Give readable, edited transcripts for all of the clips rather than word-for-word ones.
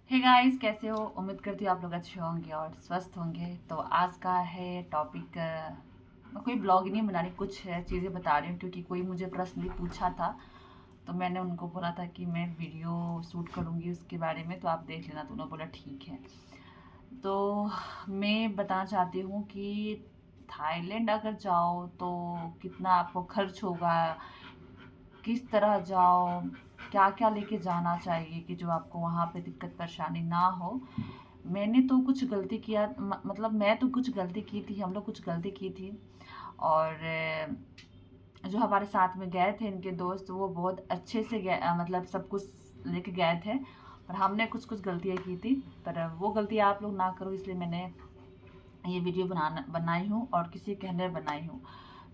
Hey guys, कैसे हो? उम्मीद करती हूँ आप लोग अच्छे होंगे और स्वस्थ होंगे। तो आज का है टॉपिक, मैं कोई ब्लॉग नहीं बना रही, कुछ चीज़ें बता रही हूँ क्योंकि कोई मुझे प्रश्न पूछा था। तो मैंने उनको बोला था कि मैं वीडियो शूट करूँगी उसके बारे में, तो आप देख लेना। तो उन्होंने बोला ठीक है। तो मैं बताना चाहती हूँ कि थाईलैंड अगर जाओ तो कितना आपको खर्च होगा, किस तरह जाओ, क्या क्या लेके जाना चाहिए कि जो आपको वहाँ पे दिक्कत परेशानी ना हो। मैंने तो कुछ गलती किया, मतलब मैं तो कुछ गलती की थी, हम लोग कुछ गलती की थी। और जो हमारे साथ में गए थे इनके दोस्त, वो बहुत अच्छे से गए, मतलब सब कुछ लेके गए थे। पर हमने कुछ कुछ गलतियाँ की थी, पर वो गलतियाँ आप लोग ना करो, इसलिए मैंने ये वीडियो बनाई हूँ और किसी कहने बनाई हूँ।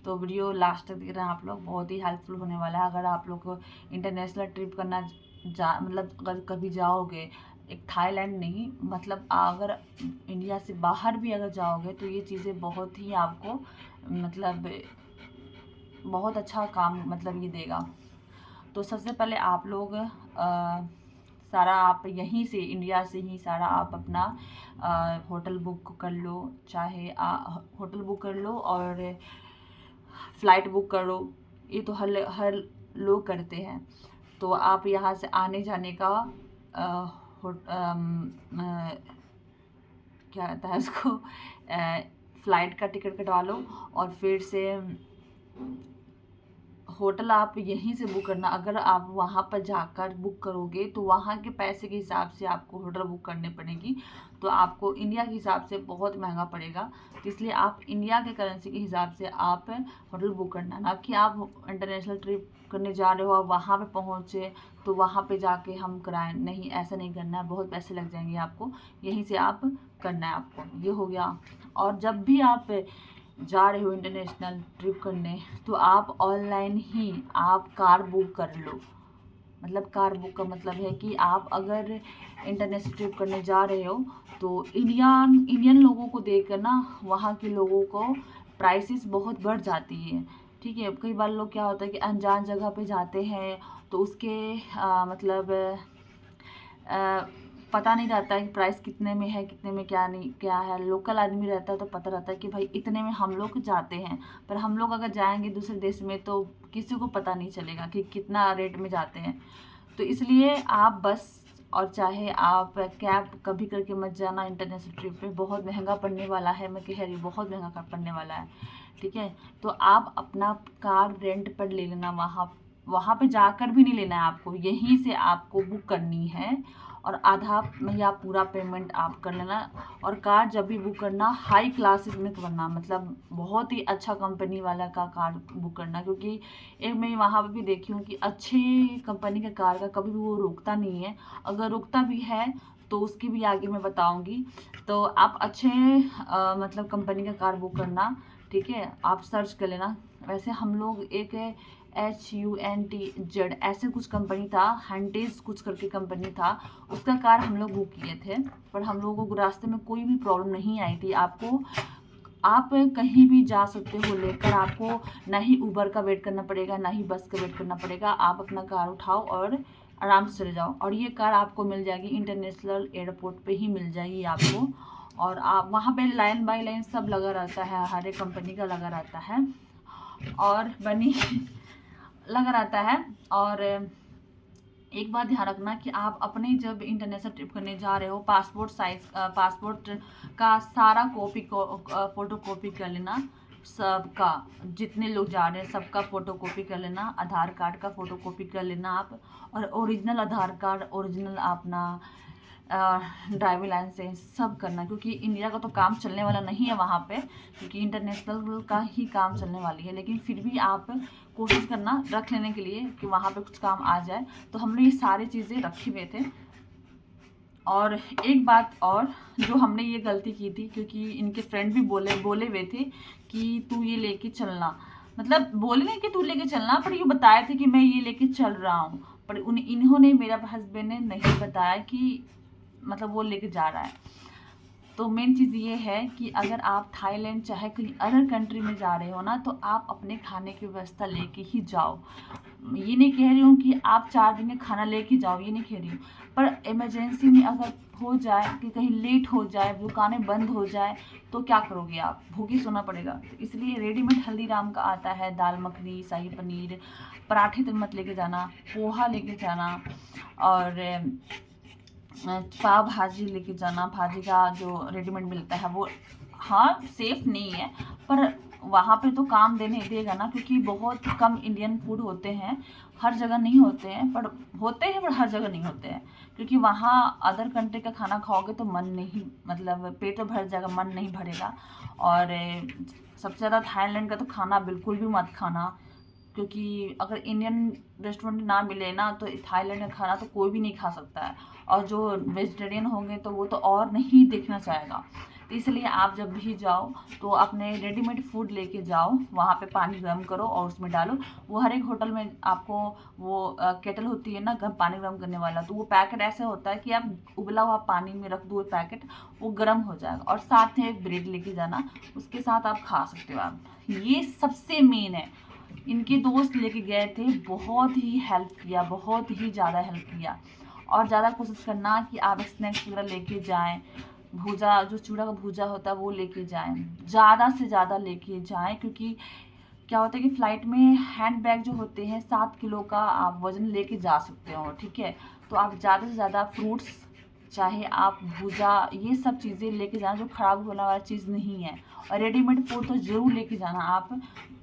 तो वीडियो लास्ट तक देख रहे हैं आप लोग, बहुत ही हेल्पफुल होने वाला है। अगर आप लोग को इंटरनेशनल ट्रिप करना मतलब अगर कभी जाओगे, एक थाईलैंड नहीं, मतलब अगर इंडिया से बाहर भी अगर जाओगे तो ये चीज़ें बहुत ही आपको, मतलब बहुत अच्छा काम मतलब ये देगा। तो सबसे पहले आप लोग सारा आप यहीं से, इंडिया से ही सारा आप अपना होटल बुक कर लो, चाहे होटल बुक कर लो और फ़्लाइट बुक कर लो। ये तो हर हर लोग करते हैं। तो आप यहाँ से आने जाने का अ, क्या कहता है उसको, फ़्लाइट का टिकट कटवा लो और फिर से होटल आप यहीं से बुक करना। अगर आप वहाँ पर जाकर बुक करोगे तो वहाँ के पैसे के हिसाब से आपको होटल बुक करनी पड़ेगी, तो आपको इंडिया के हिसाब से बहुत महंगा पड़ेगा। तो इसलिए आप इंडिया के करेंसी के हिसाब से आप होटल बुक करना, ना कि आप इंटरनेशनल ट्रिप करने जा रहे हो और वहाँ पे पहुँचे तो वहाँ पे जाके हम कराएं। नहीं, ऐसा नहीं करना है, बहुत पैसे लग जाएंगे आपको। यहीं से आप करना है आपको। ये हो गया। और जब भी आप जा रहे हो इंटरनेशनल ट्रिप करने, तो आप ऑनलाइन ही आप कार बुक कर लो। मतलब कार बुक का मतलब है कि आप अगर इंटरनेशनल ट्रिप करने जा रहे हो तो इंडियन लोगों को देखकर ना, वहाँ के लोगों को प्राइसेस बहुत बढ़ जाती है। ठीक है, कई बार लोग क्या होता है कि अनजान जगह पे जाते हैं तो उसके मतलब अ, पता नहीं रहता है कि प्राइस कितने में है, कितने में क्या नहीं क्या है। लोकल आदमी रहता है तो पता रहता है कि भाई इतने में हम लोग जाते हैं। पर हम लोग अगर जाएंगे दूसरे देश में तो किसी को पता नहीं चलेगा कि कितना रेट में जाते हैं। तो इसलिए आप बस और चाहे आप कैब कभी करके मत जाना। इंटरनेशनल ट्रिप पे बहुत महंगा पड़ने वाला है, मैं कह रही हूँ बहुत महंगा पड़ने वाला है। ठीक है, तो आप अपना कार रेंट पर ले लेना। वहाँ वहाँ पे जाकर भी नहीं लेना है आपको, यहीं से आपको बुक करनी है और आधा या पूरा पेमेंट आप कर लेना। और कार जब भी बुक करना हाई क्लासेस में करना, मतलब बहुत ही अच्छा कंपनी वाला का कार बुक करना। क्योंकि एक मैं वहाँ पे भी देखी हूँ कि अच्छी कंपनी के कार का कभी भी वो रुकता नहीं है। अगर रुकता भी है तो उसकी भी आगे मैं बताऊँगी। तो आप अच्छे मतलब कंपनी का कार बुक करना। ठीक है, आप सर्च कर लेना। वैसे हम लोग एक HUNTZ ऐसे कुछ कंपनी था, हंटेज कुछ करके कंपनी था, उसका कार हम लोग बुक किए थे। पर हम लोगों को रास्ते में कोई भी प्रॉब्लम नहीं आई थी। आपको आप कहीं भी जा सकते हो लेकर, आपको ना ही उबर का वेट करना पड़ेगा, ना ही बस का वेट करना पड़ेगा। आप अपना कार उठाओ और आराम से चले जाओ। और ये कार आपको मिल जाएगी इंटरनेशनल एयरपोर्ट पे ही मिल जाएगी आपको। और आप वहाँ पे लाइन बाय लाइन सब लगा रहता है, हर एक कंपनी का लगा रहता है और बनी लगा रहता है। और एक बात ध्यान रखना कि आप अपने जब इंटरनेशनल ट्रिप करने जा रहे हो, पासपोर्ट का सारा फ़ोटो कॉपी कर लेना। सबका, जितने लोग जा रहे हैं सबका फ़ोटो कॉपी कर लेना। आधार कार्ड का फ़ोटो कॉपी कर लेना आप, और ओरिजिनल आधार कार्ड, ओरिजिनल अपना ड्राइविंग लाइसेंस सब करना। क्योंकि इंडिया का तो काम चलने वाला नहीं है वहाँ पे, क्योंकि इंटरनेशनल का ही काम चलने वाली है। लेकिन फिर भी आप कोशिश करना रख लेने के लिए कि वहाँ पे कुछ काम आ जाए। तो हमने ये सारी चीज़ें रखे हुए थे। और एक बात और, जो हमने ये गलती की थी, क्योंकि इनके फ्रेंड भी बोले बोले हुए थे कि तू ये लेके चलना, मतलब बोले नहीं कि तू लेके चलना, पर ये बताए थे कि मैं ये लेके चल रहा हूँ। पर इन्होंने, मेरा हस्बैंड ने नहीं बताया कि मतलब वो लेके जा रहा है। तो मेन चीज़ ये है कि अगर आप थाईलैंड चाहे कहीं अदर कंट्री में जा रहे हो ना, तो आप अपने खाने की व्यवस्था लेके ही जाओ। ये नहीं कह रही हूँ कि आप 4 दिन का खाना लेके जाओ, ये नहीं कह रही हूँ, पर इमरजेंसी में अगर हो जाए कि कहीं लेट हो जाए, दुकानें बंद हो जाए, तो क्या करोगे आप? भूखे सोना पड़ेगा। तो इसलिए रेडीमेड हल्दीराम का आता है दाल मखनी, शाही पनीर, पराठे तो मत लेके जाना, पोहा लेके जाना, और पाव भाजी लेके जाना। भाजी का जो रेडीमेड मिलता है वो हाँ सेफ नहीं है, पर वहाँ पे तो काम देने देगा ना, क्योंकि बहुत कम इंडियन फूड होते हैं, हर जगह नहीं होते हैं, पर होते हैं, पर हर जगह नहीं होते हैं, क्योंकि वहाँ अदर कंट्री का खाना खाओगे तो मन नहीं, मतलब पेट तो भर जाएगा, मन नहीं भरेगा। और सबसे ज़्यादा थाईलैंड का तो खाना बिल्कुल भी मत खाना, क्योंकि अगर इंडियन रेस्टोरेंट ना मिले ना, तो थाईलैंड का खाना तो कोई भी नहीं खा सकता है, और जो वेजिटेरियन होंगे तो वो तो और नहीं देखना चाहेगा। तो इसलिए आप जब भी जाओ तो अपने रेडीमेड फूड लेके जाओ, वहाँ पे पानी गर्म करो और उसमें डालो। वो हर एक होटल में आपको वो केटल होती है ना, पानी गर्म करने वाला, तो वो पैकेट ऐसे होता है कि आप उबला हुआ पानी में रख दो पैकेट, वो गर्म हो जाएगा। और साथ में एक ब्रेड लेके जाना, उसके साथ आप खा सकते हो आप। ये सबसे मेन है। इनके दोस्त लेके गए थे, बहुत ही हेल्प किया, बहुत ही ज़्यादा हेल्प किया। और ज़्यादा कोशिश करना कि आप स्नैक्स वगैरह लेके जाएं, भूजा, जो चूड़ा का भूजा होता है वो लेके जाएं, ज़्यादा से ज़्यादा लेके जाएं, क्योंकि क्या होता है कि फ़्लाइट में हैंड बैग जो होते हैं 7 किलो का आप वज़न लेके जा सकते हो, ठीक है। तो आप ज़्यादा से ज़्यादा फ्रूट्स, चाहे आप भूजा, ये सब चीज़ें लेके जाना जो ख़राब होने वाली चीज़ नहीं है। और रेडीमेड फूड तो ज़रूर लेके जाना आप,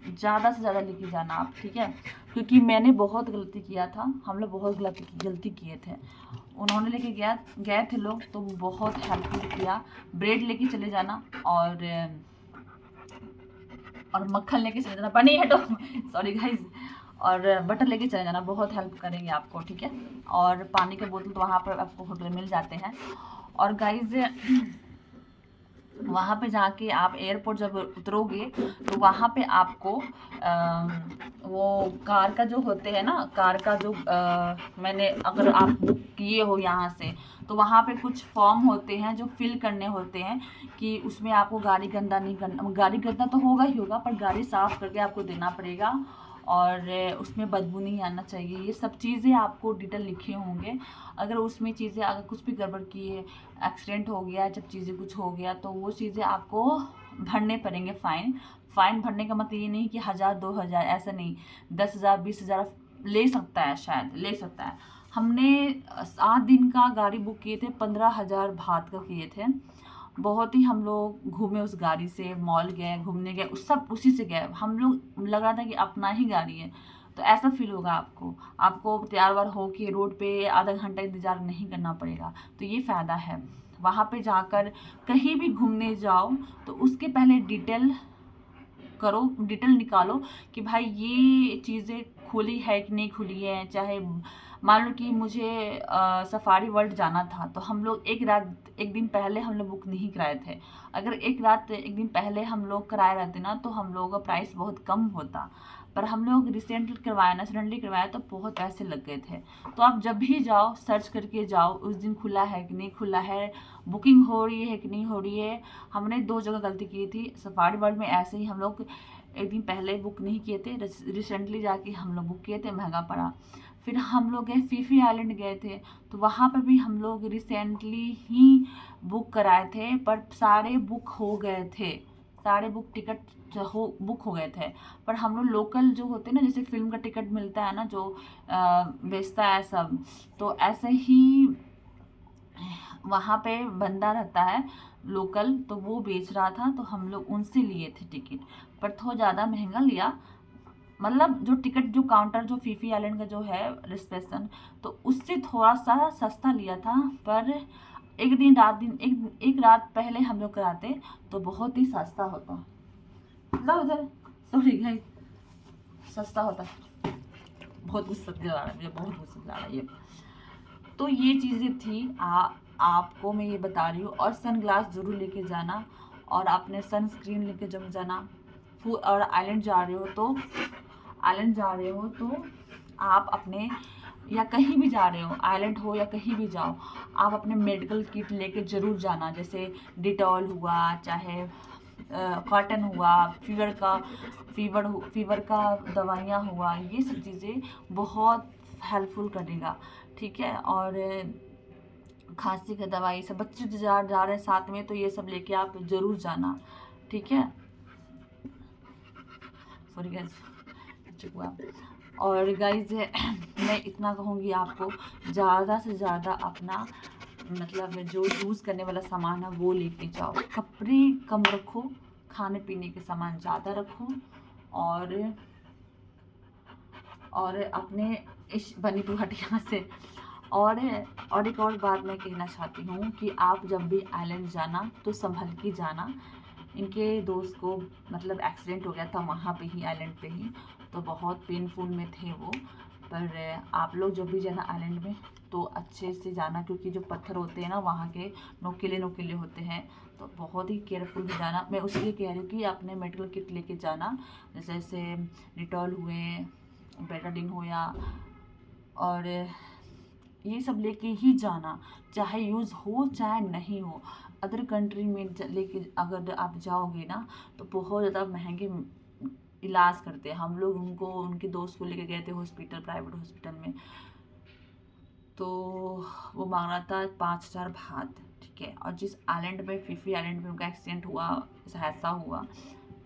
ज़्यादा से ज़्यादा लेके जाना आप, ठीक है। क्योंकि मैंने बहुत गलती किया था, हम लोग बहुत गलती किए थे। उन्होंने लेके गए थे लोग, तो बहुत हेल्पफुल किया। ब्रेड लेके चले जाना, और मक्खन लेके चले जाना, बनी हटो सॉरी गाइस, और बटर लेके चले जाना, बहुत हेल्प करेंगे आपको, ठीक है। और पानी के बोतल तो वहाँ पर आपको होटल में मिल जाते हैं। और गाइस वहाँ पे जाके आप एयरपोर्ट जब उतरोगे तो वहाँ पे आपको वो कार का जो होते हैं ना, कार का जो मैंने अगर आप बुक किए हो यहाँ से, तो वहाँ पे कुछ फॉर्म होते हैं जो फिल करने होते हैं, कि उसमें आपको गाड़ी गंदा नहीं करना, गाड़ी गंदा तो होगा ही होगा, पर गाड़ी साफ़ करके आपको देना पड़ेगा, और उसमें बदबू नहीं आना चाहिए। ये सब चीज़ें आपको डिटेल लिखे होंगे। अगर उसमें चीज़ें, अगर कुछ भी गड़बड़ की है, एक्सीडेंट हो गया, जब चीज़ें कुछ हो गया, तो वो चीज़ें आपको भरने पड़ेंगे फ़ाइन भरने का मतलब ये नहीं कि 1000-2000 ऐसा नहीं, 10,000-20,000 ले सकता है, शायद ले सकता है। हमने 7 दिन का गाड़ी बुक किए थे, 15,000 बात का किए थे। बहुत ही हम लोग घूमे उस गाड़ी से, मॉल गए, घूमने गए, उस सब उसी से गए। हम लोग लग रहा था कि अपना ही गाड़ी है, तो ऐसा फील होगा आपको तैयार वार हो के रोड पे आधा घंटा इंतज़ार नहीं करना पड़ेगा। तो ये फ़ायदा है। वहाँ पे जाकर कहीं भी घूमने जाओ तो उसके पहले डिटेल निकालो कि भाई ये चीज़ें खुली है कि नहीं खुली है। चाहे मान लो कि मुझे सफारी वर्ल्ड जाना था, तो हम लोग एक दिन पहले हम लोग बुक नहीं कराए थे। अगर एक दिन पहले हम लोग कराए रहते ना, तो हम लोगों का प्राइस बहुत कम होता, पर हम लोग सडनली करवाया तो बहुत पैसे लग गए थे। तो आप जब भी जाओ सर्च करके जाओ, उस दिन खुला है कि नहीं खुला है, बुकिंग हो रही है कि नहीं हो रही है। हमने 2 जगह गलती की थी। सफारी वर्ल्ड में ऐसे ही हम लोग एक दिन पहले बुक नहीं किए थे, रिसेंटली जाके हम लोग बुक किए थे, महंगा पड़ा। फिर हम लोग गए फीफी आइलैंड गए थे, तो वहाँ पर भी हम लोग रिसेंटली ही बुक कराए थे, पर सारे बुक हो गए थे, सारे टिकट बुक हो गए थे। पर हम लोग लोकल जो होते हैं ना, जैसे फिल्म का टिकट मिलता है ना, जो बेचता है सब, तो ऐसे ही वहाँ पे बंदा रहता है लोकल, तो वो बेच रहा था, तो हम लोग उनसे लिए थे टिकट, पर थोड़ा ज़्यादा महंगा लिया। मतलब जो टिकट, जो काउंटर, जो फीफी आइलैंड का जो है रिसेप्शन, तो उससे थोड़ा सा सस्ता लिया था। पर एक रात पहले हम लोग कराते तो बहुत ही सस्ता होता। उधर सॉरी गाइस, सस्ता होता। बहुत गुस्सा दिला रहा है मुझे, बहुत गुस्सा दिला रहा है ये। तो ये चीज़ें थी, आपको मैं ये बता रही हूँ। और सन ग्लास जरूर लेके जाना, और अपने सनस्क्रीन लेके जब जाना। और आइलैंड जा रहे हो तो आप अपने या कहीं भी जा रहे हो, आइलैंड हो या कहीं भी जाओ, आप अपने मेडिकल किट लेके ज़रूर जाना। जैसे डिटॉल हुआ, चाहे कॉटन हुआ, फीवर का दवाइयाँ हुआ, ये सब चीज़ें बहुत हेल्पफुल करेगा, ठीक है। और खांसी का दवाई सब, बच्चे जो जा रहे हैं साथ में, तो ये सब लेके आप ज़रूर जाना, ठीक है। सॉरी गाइस, हुआ। और गाइज मैं इतना कहूँगी आपको, ज़्यादा से ज़्यादा अपना मतलब जो यूज़ करने वाला सामान है वो लेके जाओ। कपड़े कम रखो, खाने पीने के सामान ज़्यादा रखो। और अपने इस बनी बुहटिया से और एक और बात मैं कहना चाहती हूँ कि आप जब भी आइलैंड जाना तो संभल के जाना। इनके दोस्त को मतलब एक्सीडेंट हो गया था वहाँ पे ही, आइलैंड पे ही, तो बहुत पेनफुल में थे वो। पर आप लोग जब भी जाना आइलैंड में तो अच्छे से जाना, क्योंकि जो पत्थर होते हैं ना वहाँ के नोकीले नोकीले होते हैं, तो बहुत ही केयरफुल भी जाना। मैं उसलिए कह रही हूँ कि अपने मेडिकल किट लेके जाना, जैसे डिटॉल हुए, बेटाडीन हो या, और ये सब लेके ही जाना, चाहे यूज़ हो चाहे नहीं हो। अदर कंट्री में लेके अगर आप जाओगे ना तो बहुत ज़्यादा महंगे इलाज करते हैं। हम लोग उनके दोस्त को लेके गए थे हॉस्पिटल, प्राइवेट हॉस्पिटल में, तो वो मांग रहा था 5,000 बात, ठीक है। और जिस आइलैंड में, फीफी आइलैंड में उनका एक्सीडेंट हुआ, हादसा हुआ,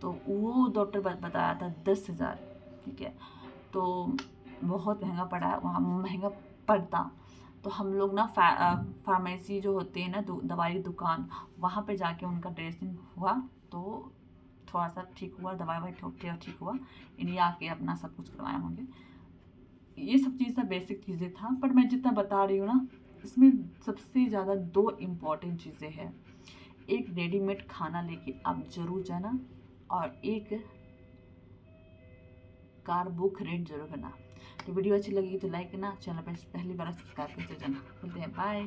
तो वो डॉक्टर बताया था 10,000, ठीक है। तो बहुत महंगा पड़ा है वहाँ, महंगा पड़ता। तो हम लोग ना फार्मेसी जो होते हैं ना, दवाई की दुकान, वहाँ पे जाके उनका ड्रेसिंग हुआ, तो थोड़ा सा ठीक हुआ, दवाई ववाई ठोक ठीक हुआ। इंडिया आके अपना सब कुछ करवाए होंगे। ये सब चीज़ बेसिक चीज़ें था, पर मैं जितना बता रही हूँ ना, इसमें सबसे ज़्यादा 2 इम्पॉर्टेंट चीज़ें हैं। एक रेडीमेड खाना लेके आप ज़रूर जाना, और एक कार बुक रेंट जरूर करना। तो वीडियो अच्छी लगी तो लाइक करना, चैनल पर पहली बार सब्सक्राइब करते जाना। बोलते हैं बाय।